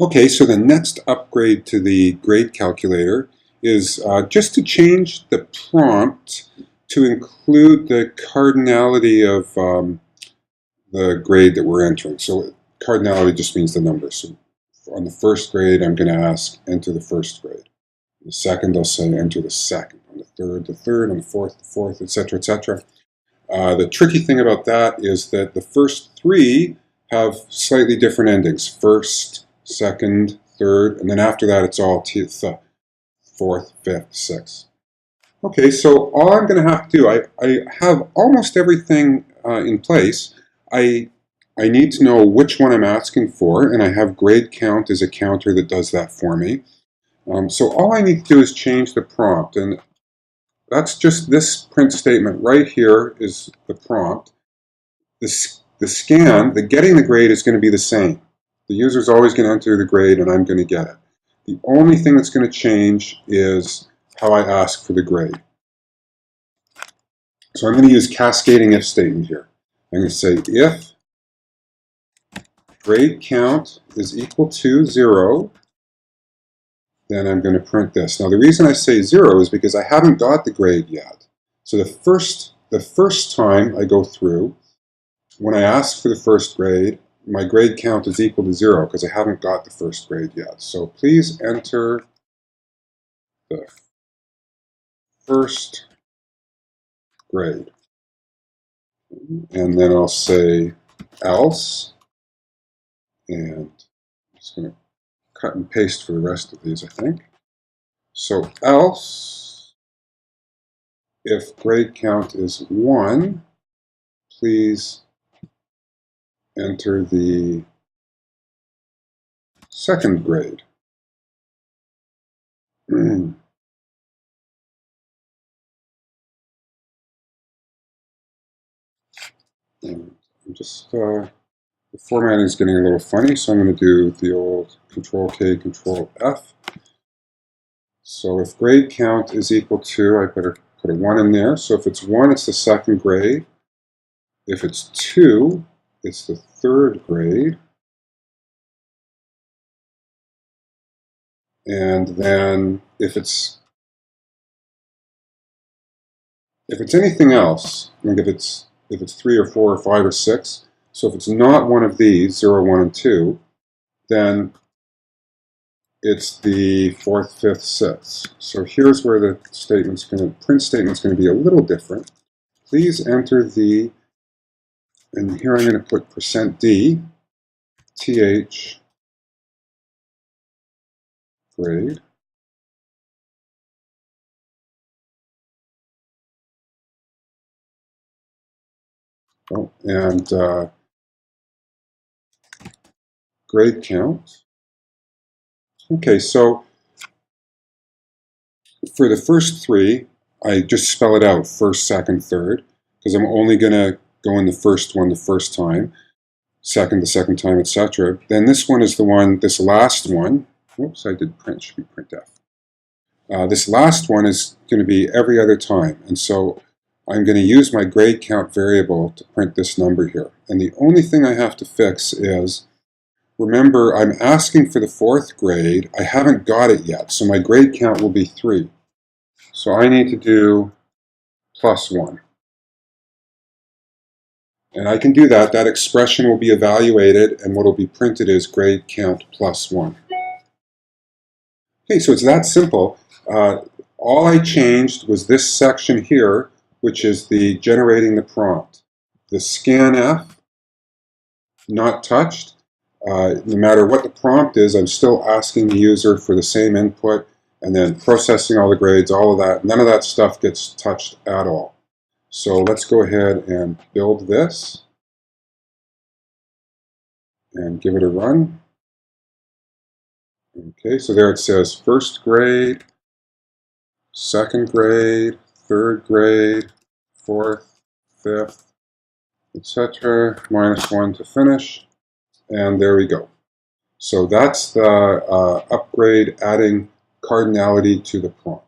Okay, so the next upgrade to the grade calculator is just to change the prompt to include the cardinality of the grade that we're entering. So cardinality just means the number. So on the first grade, I'm going to ask enter the first grade. On the second, I'll say enter the second. On the third. On the fourth, etc., etc. The tricky thing about that is that the first three have slightly different endings. First, second, third, and then after that it's all fourth, fifth, sixth. Okay, so all I'm going to have to do, I have almost everything in place. I need to know which one I'm asking for, and I have grade count as a counter that does that for me. So all I need to do is change the prompt, and that's just this print statement right here is the prompt. The scan, the getting the grade is going to be the same. The user is always going to enter the grade and I'm going to get it. The only thing that's going to change is how I ask for the grade. So I'm going to use cascading if statement here. I'm going to say if grade count is equal to 0, then I'm going to print this. Now the reason I say 0 is because I haven't got the grade yet. So the first time I go through, when I ask for the first grade, my grade count is equal to 0 because I haven't got the first grade yet. So please enter the first grade. And then I'll say else, and I'm just going to cut and paste for the rest of these, I think. So else, if grade count is 1, please enter the second grade. And I'm just, the formatting is getting a little funny, so I'm going to do the old Control-K, Control-F. So if grade count is equal to, I better put a 1 in there. So if it's 1, it's the second grade. If it's 2, it's the third grade. And then if it's anything else, like if it's 3 or 4 or 5 or 6, so if it's not one of these, 0, 1, and 2, then it's the 4th, 5th, 6th. So here's where the print statement's going to be a little different. Please enter the, and here I'm going to put %d, th, grade. Oh, and grade count. Okay, so for the first 3, I just spell it out, first, second, third, because I'm only going to go in the first one the first time, second the second time, etc. Then this one is the one, this last one, whoops, I did print, should be printf. This last one is going to be every other time, and so I'm going to use my grade count variable to print this number here. And the only thing I have to fix is, remember, I'm asking for the 4th grade. I haven't got it yet, so my grade count will be 3. So I need to do +1. And I can do that. That expression will be evaluated, and what will be printed is grade count +1. Okay, so it's that simple. All I changed was this section here, which is the generating the prompt. The scanf, not touched. No matter what the prompt is, I'm still asking the user for the same input, and then processing all the grades, all of that. None of that stuff gets touched at all. So let's go ahead and build this and give it a run. Okay, so there it says first grade, second grade, third grade, 4th, 5th, etc., -1 to finish, and there we go. So that's the upgrade, adding cardinality to the prompt.